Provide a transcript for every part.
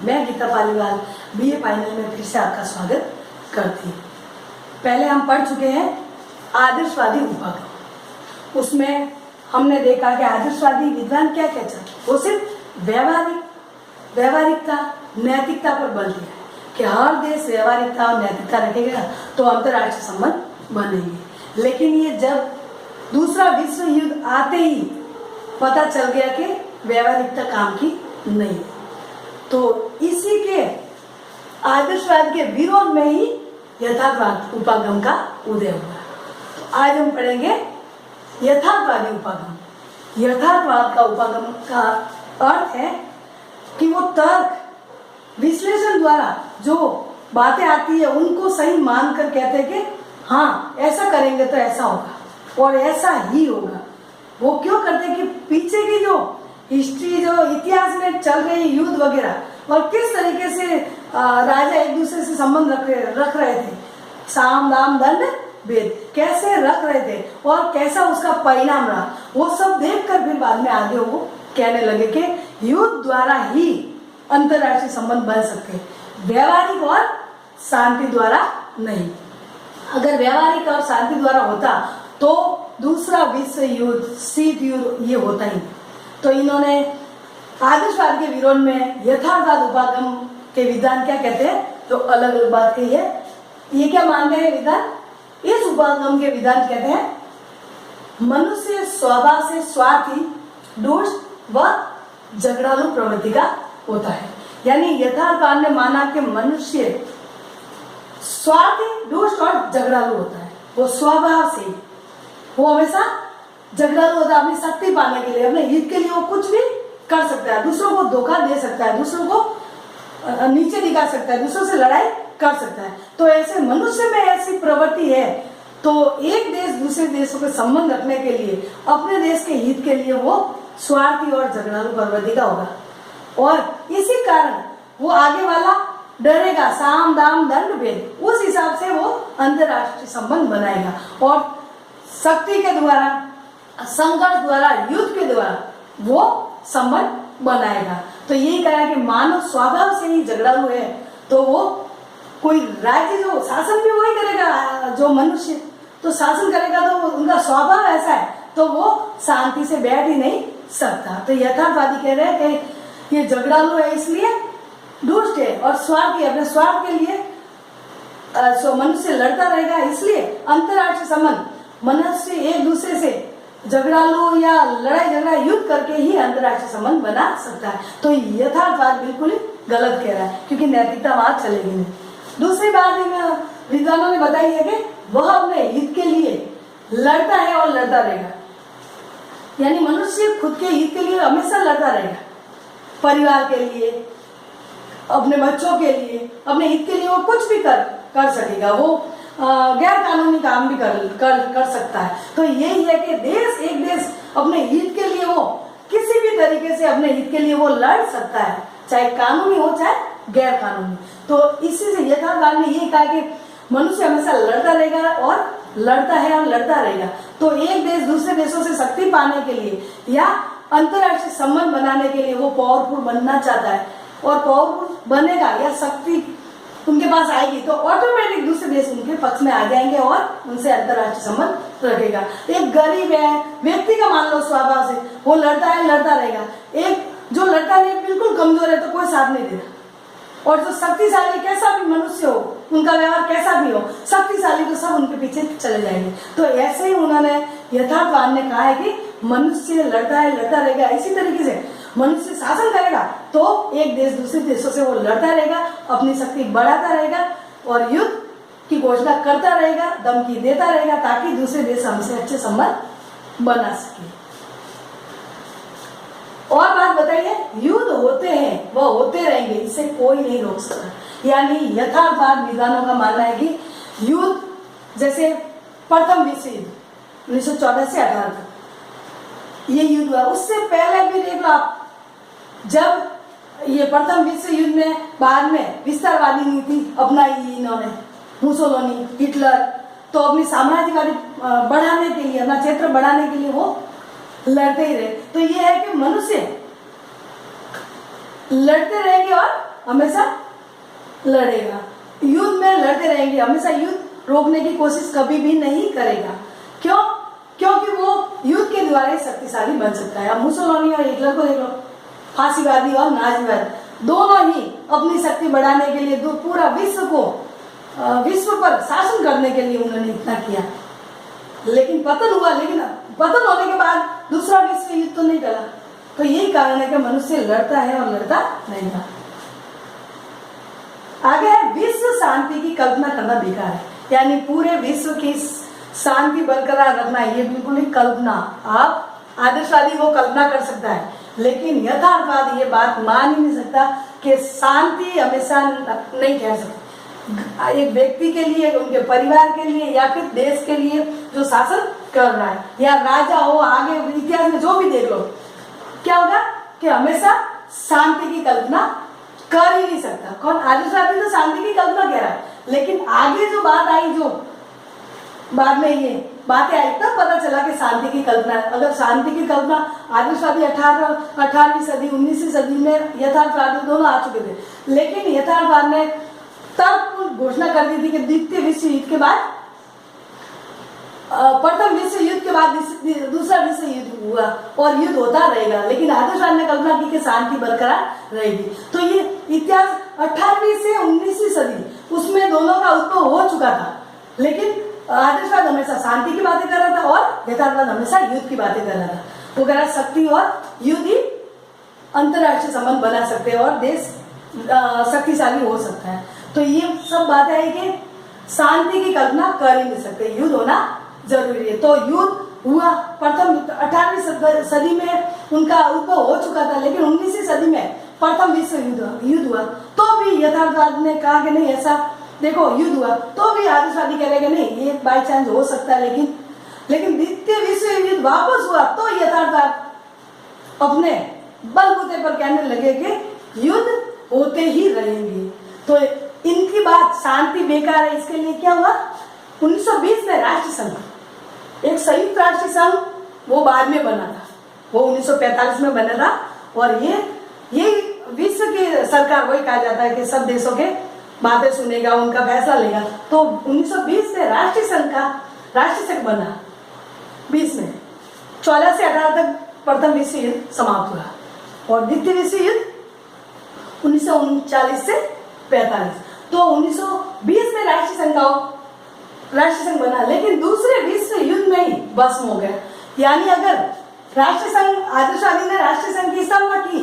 मैं Gita Paliwal BA final में फिर से आपका स्वागत करती हूँ। पहले हम पढ़ चुके हैं आदर्शवादी उपगम। उसमें हमने देखा कि आदर्शवादी विद्वान क्या कहता है, वो सिर्फ व्यवहारिकता नैतिकता पर बल दिया है कि हर देश व्यवहारिकता और नैतिकता रखेगा तो अंतर्राष्ट्रीय संबंध बनेंगे। लेकिन ये जब दूसरा विश्व युद्ध आते ही पता चल गया कि व्यवहारिकता काम की नहीं है, तो इसी के आदर्शवाद के विरोध में ही यथार्थवाद उपगम का उदय हुआ। तो आज हम पढ़ेंगे यथार्थवादी उपगम। यथार्थवाद का उपगम का अर्थ है कि वो तर्क विश्लेषण द्वारा जो बातें आती है उनको सही मानकर कहते हैं कि हाँ ऐसा करेंगे तो ऐसा होगा और ऐसा ही होगा। वो क्यों करते हैं कि पीछे की जो हिस्ट्री जो इतिहास में चल रही युद्ध वगैरह और किस तरीके से राजा एक दूसरे से संबंध रख रहे थे, साम दाम दंड भेद कैसे रख रहे थे और कैसा उसका परिणाम रहा, वो सब देखकर फिर बाद में आगे वो कहने लगे कि युद्ध द्वारा ही अंतर्राष्ट्रीय संबंध बन सकते हैं, व्यवहारिक और शांति द्वारा नहीं। अगर व्यवहारिक और शांति द्वारा होता तो दूसरा विश्व युद्ध शीत युद्ध ये होता ही। तो इन्होंने आदर्शवाद के विरोध में यथार्थवाद उपगम के विद्वान क्या कहते हैं, तो अलग अलग बात कही है। ये क्या मानते हैं विद्वान, इस उपगम के विद्वान कहते हैं मनुष्य स्वभाव से स्वार्थी दुष्ट व झगड़ालू प्रवृत्ति का होता है। यानी यथार्थवाद ने माना कि मनुष्य स्वार्थी दुष्ट और झगड़ालू होता है। वो स्वभाव से वो हमेशा झगड़ालू होता है, अपनी शक्ति पाने के लिए अपने हित के लिए वो कुछ भी कर सकता है, दूसरों को धोखा दे सकता है, दूसरों को नीचे दिखा सकता है, दूसरों से लड़ाई कर सकता है। तो ऐसे मनुष्य में ऐसी प्रवृत्ति है तो एक देश दूसरे देशों के संबंध रखने के लिए अपने देश के हित के लिए वो स्वार्थी और झगड़ालू प्रवृत्ति का होगा और इसी कारण वो आगे वाला डरेगा, साम दाम दंड भेद उस हिसाब से वो अंतर्राष्ट्रीय संबंध बनाएगा और शक्ति के द्वारा संघर्ष द्वारा युद्ध के द्वारा वो संबंध बनाएगा। तो यही कहा कि मानव स्वभाव से ही झगड़ालू है तो वो कोई राज्य जो शासन भी वही करेगा, जो मनुष्य तो शासन करेगा तो उनका स्वभाव ऐसा है तो वो शांति से बैठ ही नहीं सकता। तो यथार्थवादी कह रहे हैं कि ये झगड़ालू है इसलिए दुष्ट है और स्वार्थी अपने स्वार्थ के लिए मनुष्य लड़ता रहेगा, इसलिए अंतर्राष्ट्रीय संबंध मनुष्य एक दूसरे से झगड़ालू या लड़ाई झगड़ा युद्ध करके ही अंतर्राष्ट्रीय संबंध बना सकता है। तो यथार्थवाद बिल्कुल ही गलत कह रहा है क्योंकि नैतिकता वहां चलेगी नहीं। दूसरी बात इन विद्वानों ने बताई है कि वह अपने हित के लिए लड़ता है और लड़ता रहेगा। यानी मनुष्य खुद के हित के लिए हमेशा लड़ता रहेगा, परिवार के लिए, अपने बच्चों के लिए, अपने हित के लिए वो कुछ भी कर सकेगा, वो गैर कानूनी काम भी कर सकता है। तो यही है कि एक देश अपने हित के लिए वो किसी भी तरीके से अपने हित के लिए वो लड़ सकता है, चाहे कानूनी हो चाहे गैर कानूनी। तो इसी से यथार्थवाद ने यही कहा कि मनुष्य हमेशा लड़ता रहेगा और लड़ता है और लड़ता रहेगा। तो एक देश दूसरे देशों से शक्ति पाने के लिए या अंतर्राष्ट्रीय संबंध बनाने के लिए वो पावरफुल बनना चाहता है और पावरफुल बनेगा या शक्ति उनके पास आएगी तो ऑटोमेटिक दूसरे देश उनके पक्ष में आ जाएंगे और उनसे अंतर्राष्ट्रीय संबंध रखेगा। एक गरीब है व्यक्ति का मान लो स्वभाव से वो लड़ता है लड़ता रहेगा, एक जो लड़ता नहीं बिल्कुल कमजोर है तो कोई साथ नहीं देगा, और जो शक्तिशाली कैसा भी मनुष्य हो उनका व्यवहार कैसा भी हो शक्तिशाली तो सब उनके पीछे चले जाएंगे। तो ऐसे ही उन्होंने यथार्थवाद ने कहा है कि मनुष्य लड़ता है लड़ता रहेगा। इसी तरीके से मनुष्य शासन करेगा तो एक देश दूसरे देशों से वो लड़ता रहेगा, अपनी शक्ति बढ़ाता रहेगा और युद्ध की घोषणा करता रहेगा, धमकी देता रहेगा ताकि दूसरे देश हमसे अच्छे संबंध बना सके। और बात बताइए, युद्ध होते हैं वह होते रहेंगे, इसे कोई नहीं रोक सकता। यानी यथार्थवाद विद्वानों का मानना है कि युद्ध जैसे प्रथम विश्व युद्ध 1914 से 18 तक ये युद्ध हुआ, उससे पहले भी देख लो आप, जब ये प्रथम विश्व युद्ध में बाद में विस्तारवादी नीति अपनाई इन्होंने, मुसोलिनी हिटलर, तो अपनी साम्राज्यवादी बढ़ाने के लिए अपना क्षेत्र बढ़ाने के लिए वो लड़ते ही रहे। तो ये है कि मनुष्य लड़ते रहेंगे और हमेशा लड़ेगा, युद्ध में लड़ते रहेंगे, हमेशा युद्ध रोकने की कोशिश कभी भी नहीं करेगा। क्यों? क्योंकि वो युद्ध के द्वारा ही शक्तिशाली बन सकता है। अब मुसोलिनी और हिटलर को देख लो, फांसीवादी और नाजीवाद दोनों ही अपनी शक्ति बढ़ाने के लिए पूरा विश्व पर शासन करने के लिए उन्होंने इतना किया, लेकिन पतन हुआ। लेकिन पतन होने के बाद दूसरा विश्व युद्ध तो नहीं टला। तो यही कारण है कि मनुष्य लड़ता है और लड़ता नहीं था। आगे है विश्व शांति की कल्पना करना बेकार है, यानी पूरे विश्व की शांति बरकरार रखना, ये बिल्कुल ही कल्पना। आप आदर्शवादी वो कल्पना कर सकता है, लेकिन यथार्थवाद ये बात मान ही नहीं सकता कि शांति हमेशा नहीं कह सकती। एक व्यक्ति के लिए, उनके परिवार के लिए या फिर देश के लिए जो शासन कर रहा है, या राजा हो, आगे इतिहास में जो भी देख लो, क्या होगा कि हमेशा शांति की कल्पना कर ही नहीं सकता। कौन? आदर्शवादी तो शांति की कल्पना कह रहा है, लेकिन आगे जो बात आई, जो बाद में ये बातें आई, तब पता चला कि शांति की कल्पना है। अगर शांति की कल्पना आदर्शवादी 18वीं सदी 19वीं सदी में यथार्थवादी दोनों आ चुके थे, लेकिन यथार्थवाद ने तब घोषणा कर दी थी कि द्वितीय विश्व युद्ध के बाद, प्रथम विश्व युद्ध के बाद दूसरा विश्व युद्ध हुआ और युद्ध होता रहेगा, लेकिन आदर्शवाद ने कल्पना की कि शांति बरकरार रहेगी। तो ये इतिहास 18वीं से 19वीं सदी, उसमें दोनों का उद्भव हो चुका था, लेकिन आदर्शवाद हमेशा शांति की बातें कर रहा था और यथार्थवाद हमेशा युद्ध की बातें कर रहा था। वो कह रहा शक्ति और युद्ध ही अंतरराष्ट्रीय संबंध बना सकते हैं और देश शक्तिशाली हो सकता है। तो ये सब बातें है कि शांति की कल्पना कर ही नहीं सकते, युद्ध होना जरूरी है। तो युद्ध हुआ, प्रथम 18वीं सदी में उनका उद्भव हो चुका था, लेकिन 19वीं सदी में प्रथम विश्व युद्ध हुआ। तो भी यथार्थवाद ने कहा कि नहीं, ऐसा देखो युद्ध हुआ, तो भी आदर्शवादी कह रहे नहीं, ये बाई चांस हो सकता है, लेकिन द्वितीय विश्व युद्ध वापस हुआ तो यथार्थवाद अपने बलबूते पर कहने लगे कि युद्ध होते ही रहेंगे। तो इनकी बात शांति बेकार है, इसके लिए क्या हुआ? 1920 में राष्ट्र संघ, एक संयुक्त राष्ट्र संघ, वो बाद में बना था, वो 1945 में बना था। और ये विश्व की सरकार, वही कहा जाता है कि सब देशों के बातें सुनेगा, उनका फैसला लेगा। तो 1920 में राष्ट्रीय संघ बना, 20 में 14 से 18 तक प्रथम विश्व युद्ध समाप्त हुआ और द्वितीय विश्व युद्ध 1939 से 45। तो 1920 में राष्ट्रीय संघ बना, लेकिन दूसरे विश्व युद्ध में ही भस्म हो गया। यानी अगर राष्ट्रीय संघ, आदर्शवादी ने राष्ट्रीय संघ की स्थापना की,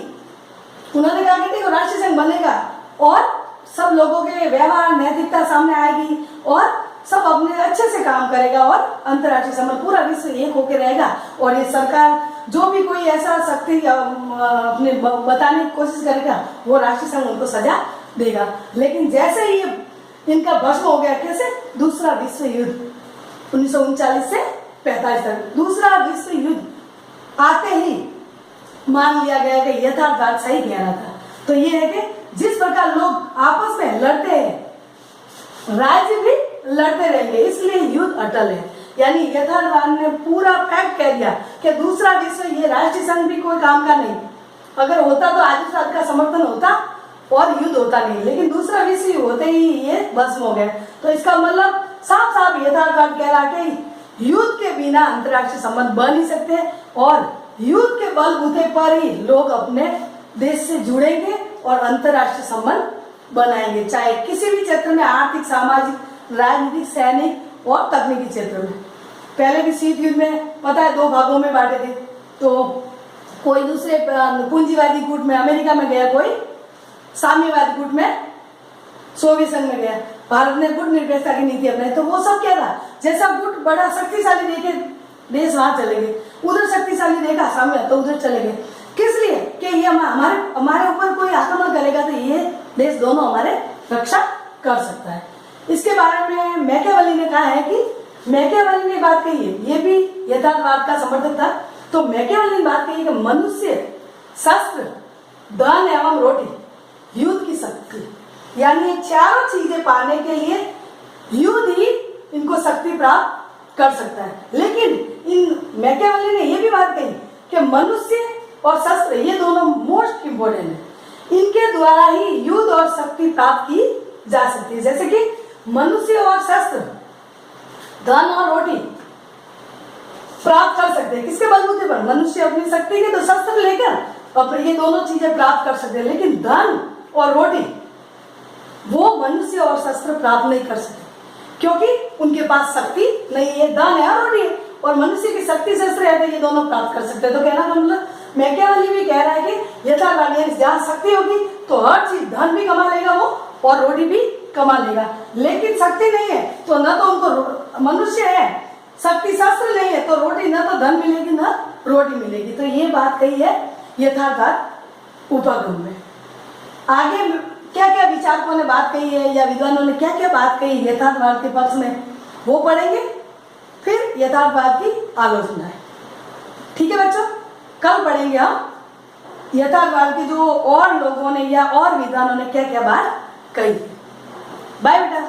उन्होंने कहा कि देखो राष्ट्रीय संघ बनेगा और सब लोगों के व्यवहार, नैतिकता सामने आएगी और सब अपने अच्छे से काम करेगा और अंतर्राष्ट्रीय संबंध, पूरा विश्व एक होकर रहेगा। और ये सरकार जो भी कोई ऐसा शक्ति अपने बताने की कोशिश करेगा, वो राष्ट्रीय संघ उनको सजा देगा। लेकिन जैसे ही इनका भस्म हो गया, कैसे? दूसरा विश्व युद्ध 1939 से 45 तक, दूसरा विश्व युद्ध आते ही मान लिया गया कि यथार्थवाद सही कह रहा था। तो ये है कि जिस प्रकार लोग आपस में लड़ते हैं, राज्य भी लड़ते रहेंगे, इसलिए युद्ध अटल है। यानी यथार्थवाद ने पूरा फैक्ट कह दिया कि दूसरा विश्व, ये राष्ट्रीय संघ भी कोई काम का नहीं। अगर होता तो आदर्शवाद का समर्थन होता और युद्ध होता नहीं, लेकिन दूसरा विश्व होते ही ये भस्म हो गया। तो इसका मतलब साफ साफ यथार्थवाद कह रहा है कि युद्ध के बिना अंतर्राष्ट्रीय संबंध बन नहीं सकते और युद्ध के बलबूते पर ही लोग अपने देश से जुड़ेंगे और अंतर्राष्ट्रीय संबंध बनाएंगे, चाहे किसी भी क्षेत्र में, आर्थिक, सामाजिक, राजनीतिक, सैनिक और तकनीकी क्षेत्र में। पहले भी शीत युद्ध में पता है 2 भागों में बांटे थे। तो कोई दूसरे पूंजीवादी गुट में अमेरिका में गया, कोई साम्यवादी गुट में सोवियत संघ में गया। भारत ने गुट निरपेक्षता की नीति अपनाई। तो वो सब क्या था, जैसा गुट बड़ा शक्तिशाली देखे देश वहां चले गए, उधर शक्तिशाली देखा साम्य तो उधर चले गए। किस लिए? कि ये हमारे ऊपर कोई आक्रमण करेगा तो ये देश दोनों हमारे रक्षा कर सकता है। इसके बारे में मैकियावेली ने कहा है कि मैकियावेली ने बात कही है, ये भी यथार्थवाद का समर्थक था। तो मैकियावेली ने बात कही कि मनुष्य शस्त्र, धन एवं रोटी, युद्ध की शक्ति, यानी ये चारों चीजें पाने के लिए युद्ध ही इनको शक्ति प्राप्त कर सकता है। लेकिन इन मैकियावेली ने यह भी बात कही कि मनुष्य और शस्त्र ये दोनों मोस्ट इंपोर्टेंट है। इनके द्वारा ही युद्ध और शक्ति प्राप्त की जा सकती है। जैसे कि मनुष्य और शस्त्र, धन और रोटी प्राप्त कर सकते हैं। किसके बलबूते पर? मनुष्य अपनी शक्ति के तो शस्त्र लेकर और ये दोनों चीजें प्राप्त कर सकते हैं, लेकिन धन और रोटी वो मनुष्य और शस्त्र प्राप्त नहीं कर सकते, क्योंकि उनके पास शक्ति नहीं है। धन है और रोटी है, और मनुष्य की शक्ति शस्त्र है तो ये दोनों प्राप्त कर सकते हैं। तो कहना मतलब मैकियावेली भी कह रहा है कि यथार्थवादी जहाँ शक्ति होगी तो हर चीज, धन भी कमा लेगा वो और रोटी भी कमा लेगा, लेकिन शक्ति नहीं है तो न तो उनको, मनुष्य है शक्ति शस्त्र नहीं है तो रोटी, न तो धन मिलेगी न रोटी मिलेगी। तो ये बात कही है यथार्थवाद उपक्रम में। आगे क्या क्या विचारकों ने बात कही है या विद्वानों ने क्या क्या बात कही यथार्थवाद के पक्ष में, वो पढ़ेंगे, फिर यथार्थवाद की आलोचना है। ठीक है बच्चों, कल पढ़ेंगे हम यथार्थवाद के जो और लोगों ने या और विद्वानों ने क्या क्या बात कही। बाय बेटा।